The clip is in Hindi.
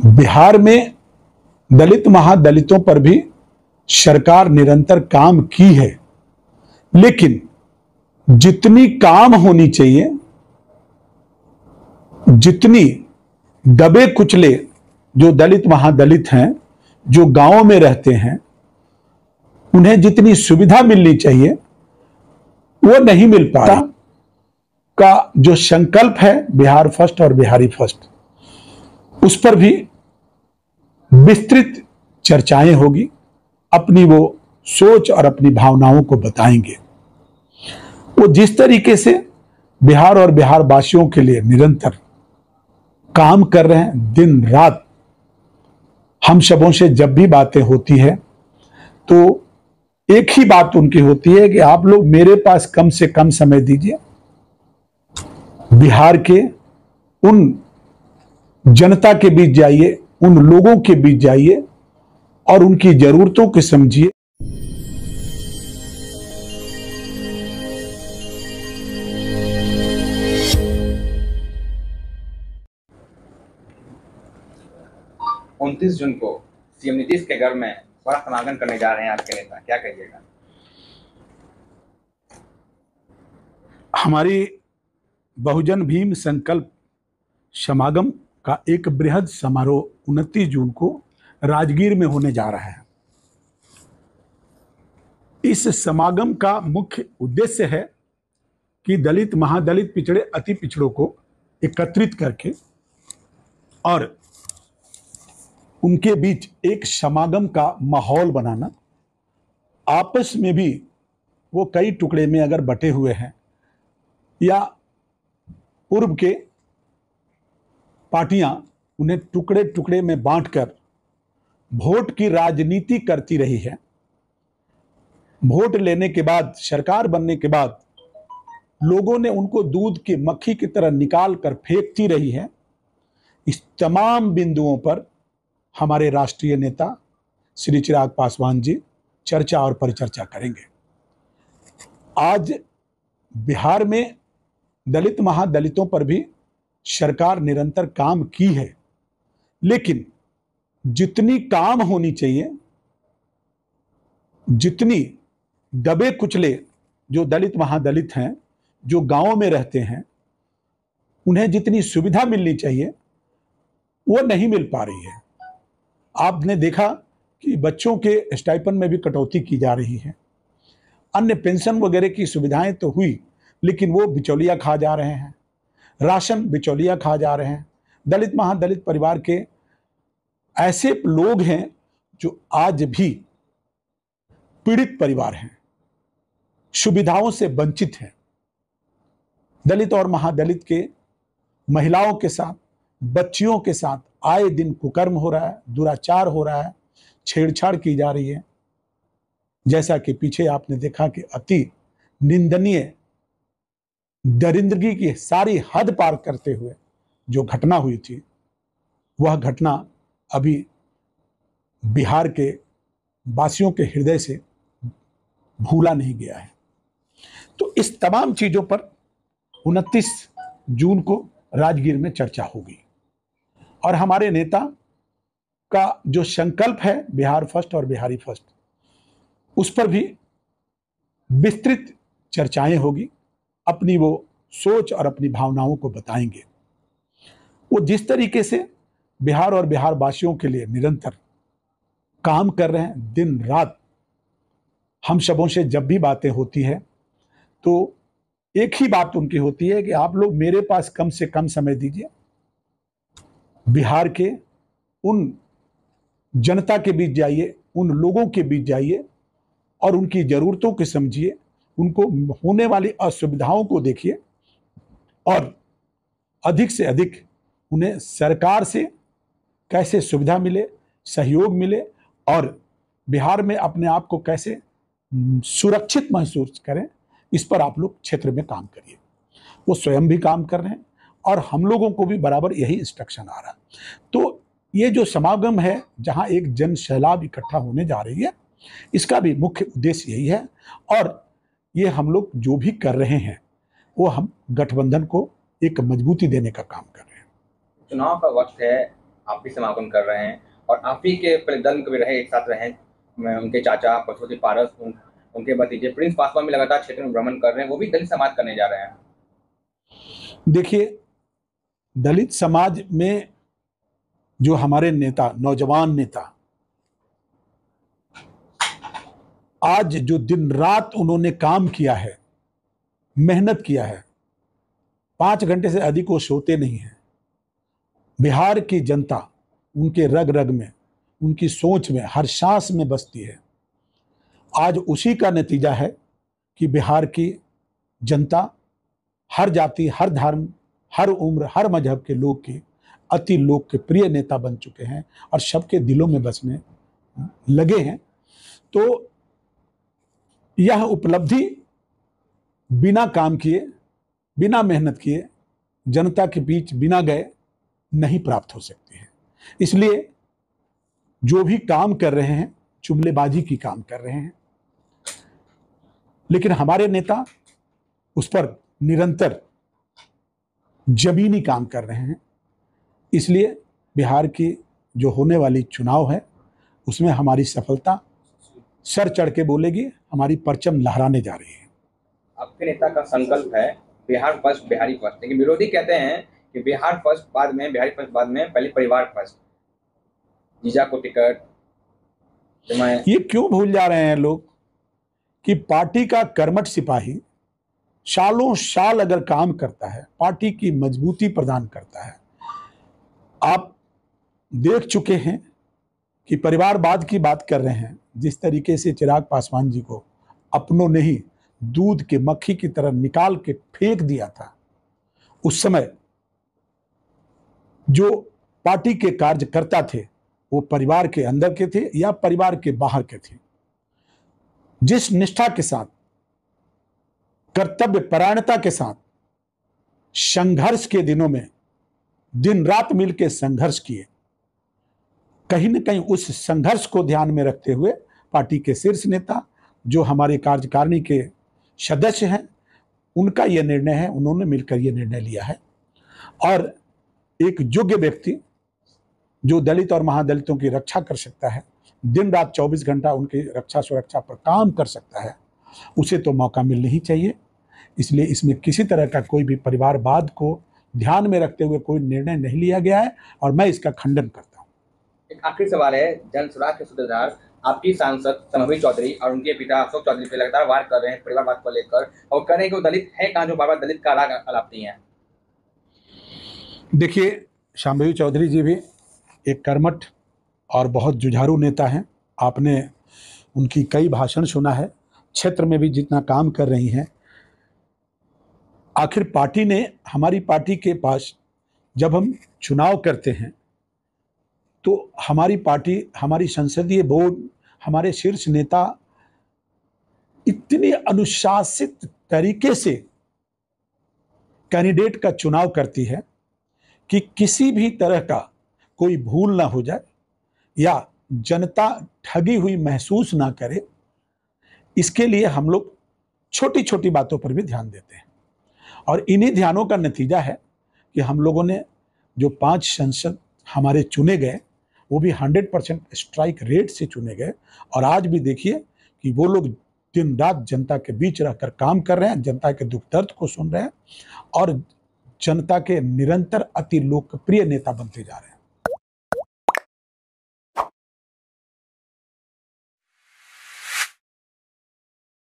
बिहार में दलित महादलितों पर भी सरकार निरंतर काम की है, लेकिन जितनी काम होनी चाहिए, जितनी दबे कुचले जो दलित महादलित हैं, जो गांवों में रहते हैं, उन्हें जितनी सुविधा मिलनी चाहिए वो नहीं मिल पा रहा। का जो संकल्प है बिहार फर्स्ट और बिहारी फर्स्ट, उस पर भी विस्तृत चर्चाएं होगी। अपनी वो सोच और अपनी भावनाओं को बताएंगे। वो जिस तरीके से बिहार और बिहार वासियों के लिए निरंतर काम कर रहे हैं, दिन रात हम सबों से जब भी बातें होती है तो एक ही बात उनकी होती है कि आप लोग मेरे पास कम से कम समय दीजिए, बिहार के उन जनता के बीच जाइए, उन लोगों के बीच जाइए और उनकी जरूरतों को समझिए। उनतीस जून को सीएम नीतीश के घर में बड़ा समागम करने जा रहे हैं आपके नेता, क्या कहिएगा? हमारी बहुजन भीम संकल्प समागम का एक बृहद समारोह 29 जून को राजगीर में होने जा रहा है। इस समागम का मुख्य उद्देश्य है कि दलित महादलित पिछड़े अति पिछड़ों को एकत्रित करके और उनके बीच एक समागम का माहौल बनाना। आपस में भी वो कई टुकड़े में अगर बटे हुए हैं या पूर्व के पार्टियां उन्हें टुकड़े टुकड़े में बांटकर वोट की राजनीति करती रही है, वोट लेने के बाद, सरकार बनने के बाद लोगों ने उनको दूध की मक्खी की तरह निकाल कर फेंकती रही है। इस तमाम बिंदुओं पर हमारे राष्ट्रीय नेता श्री चिराग पासवान जी चर्चा और परिचर्चा करेंगे। आज बिहार में दलित महादलितों पर भी सरकार निरंतर काम की है, लेकिन जितनी काम होनी चाहिए, जितनी दबे कुचले जो दलित महादलित हैं, जो गांवों में रहते हैं, उन्हें जितनी सुविधा मिलनी चाहिए वो नहीं मिल पा रही है। आपने देखा कि बच्चों के स्टाइपेंड में भी कटौती की जा रही है, अन्य पेंशन वगैरह की सुविधाएं तो हुई, लेकिन वो बिचौलिया खा जा रहे हैं, राशन बिचौलिया खा जा रहे हैं। दलित महादलित परिवार के ऐसे लोग हैं जो आज भी पीड़ित परिवार हैं, सुविधाओं से वंचित हैं। दलित और महादलित के महिलाओं के साथ, बच्चियों के साथ आए दिन कुकर्म हो रहा है, दुराचार हो रहा है, छेड़छाड़ की जा रही है। जैसा कि पीछे आपने देखा कि अति निंदनीय दरिंदगी की सारी हद पार करते हुए जो घटना हुई थी, वह घटना अभी बिहार के वासियों के हृदय से भूला नहीं गया है। तो इस तमाम चीजों पर 29 जून को राजगीर में चर्चा होगी और हमारे नेता का जो संकल्प है बिहार फर्स्ट और बिहारी फर्स्ट, उस पर भी विस्तृत चर्चाएं होगी। अपनी वो सोच और अपनी भावनाओं को बताएंगे। वो जिस तरीके से बिहार और बिहार वासियों के लिए निरंतर काम कर रहे हैं, दिन रात हम सबों से जब भी बातें होती है तो एक ही बात उनकी होती है कि आप लोग मेरे पास कम से कम समय दीजिए, बिहार के उन जनता के बीच जाइए, उन लोगों के बीच जाइए और उनकी जरूरतों को समझिए, उनको होने वाली असुविधाओं को देखिए और अधिक से अधिक उन्हें सरकार से कैसे सुविधा मिले, सहयोग मिले और बिहार में अपने आप को कैसे सुरक्षित महसूस करें, इस पर आप लोग क्षेत्र में काम करिए। वो स्वयं भी काम कर रहे हैं और हम लोगों को भी बराबर यही इंस्ट्रक्शन आ रहा है। तो ये जो समागम है, जहां एक जन सैलाब इकट्ठा होने जा रही है, इसका भी मुख्य उद्देश्य यही है और ये हम लोग जो भी कर रहे हैं वो हम गठबंधन को एक मजबूती देने का काम कर रहे हैं। चुनाव का वक्त है, आप भी समापन कर रहे हैं और आप ही के पहले दल में कभी रहे, एक साथ रहे, मैं उनके चाचा पशुपति पारस, उनके भतीजे प्रिंस पासवान भी लगातार क्षेत्र में भ्रमण कर रहे हैं, वो भी दलित समाज करने जा रहे हैं। देखिए, दलित समाज में जो हमारे नेता, नौजवान नेता, आज जो दिन रात उन्होंने काम किया है, मेहनत किया है, 5 घंटे से अधिक वो सोते नहीं हैं। बिहार की जनता उनके रग रग में, उनकी सोच में, हर सांस में बसती है। आज उसी का नतीजा है कि बिहार की जनता हर जाति, हर धर्म, हर उम्र, हर मजहब के लोग की अति लोकप्रिय नेता बन चुके हैं और सबके दिलों में बसने लगे हैं। तो यह उपलब्धि बिना काम किए, बिना मेहनत किए, जनता के बीच बिना गए नहीं प्राप्त हो सकती है। इसलिए जो भी काम कर रहे हैं, जुमलेबाजी की काम कर रहे हैं, लेकिन हमारे नेता उस पर निरंतर जमीनी काम कर रहे हैं। इसलिए बिहार की जो होने वाली चुनाव है, उसमें हमारी सफलता सर चढ़ के बोलेगी, हमारी परचम लहराने जा रही है। आपके नेता का संकल्प है बिहार फर्स्ट, बिहारी फर्स्ट, लेकिन विरोधी कहते हैं कि बिहार फर्स्ट बाद में, बिहारी फर्स्ट बाद में, पहले परिवार फर्स्ट। जीजा को टिकट, तो मैं ये क्यों भूल जा रहे हैं लोग कि पार्टी का कर्मठ सिपाही सालों साल अगर काम करता है, पार्टी की मजबूती प्रदान करता है। आप देख चुके हैं कि परिवारवाद की बात कर रहे हैं, जिस तरीके से चिराग पासवान जी को अपनों ने ही दूध के मक्खी की तरह निकाल के फेंक दिया था। उस समय जो पार्टी के कार्यकर्ता थे, वो परिवार के अंदर के थे या परिवार के बाहर के थे। जिस निष्ठा के साथ, कर्तव्य परायणता के साथ संघर्ष के दिनों में दिन रात मिलकर संघर्ष किए, कहीं न कहीं उस संघर्ष को ध्यान में रखते हुए पार्टी के शीर्ष नेता, जो हमारे कार्यकारिणी के सदस्य हैं, उनका यह निर्णय है, उन्होंने मिलकर यह निर्णय लिया है। और एक योग्य व्यक्ति जो दलित और महादलितों की रक्षा कर सकता है, दिन रात 24 घंटा उनकी रक्षा सुरक्षा पर काम कर सकता है, उसे तो मौका मिलना ही चाहिए। इसलिए इसमें किसी तरह का कोई भी परिवारवाद को ध्यान में रखते हुए कोई निर्णय नहीं लिया गया है और मैं इसका खंडन करता हूं। एक आखिरी सवाल है, जन सुराग के सूत्रधार आपकी सांसद संभवी चौधरी और उनके पिता अशोक चौधरी पे लगातार वार कर रहे हैं परिवारवाद को लेकर, और कह रहे हैं कि वो दलित है कहाँ जो बार बार दलित का राग अलापती हैं। देखिए, संभवी चौधरी जी भी एक कर्मठ और बहुत जुझारू नेता हैं। आपने उनकी कई भाषण सुना है, क्षेत्र में भी जितना काम कर रही हैं। आखिर पार्टी ने, हमारी पार्टी के पास जब हम चुनाव करते हैं तो हमारी पार्टी, हमारी संसदीय बोर्ड, हमारे शीर्ष नेता इतनी अनुशासित तरीके से कैंडिडेट का चुनाव करती है कि किसी भी तरह का कोई भूल ना हो जाए या जनता ठगी हुई महसूस ना करे। इसके लिए हम लोग छोटी छोटी बातों पर भी ध्यान देते हैं और इन्हीं ध्यानों का नतीजा है कि हम लोगों ने जो 5 सांसद हमारे चुने गए, वो भी 100% स्ट्राइक रेट से चुने गए। और आज भी देखिए कि वो लोग दिन रात जनता के बीच रहकर काम कर रहे हैं, जनता के दुख दर्द को सुन रहे हैं और जनता के निरंतर अति लोकप्रिय नेता बनते जा रहे हैं।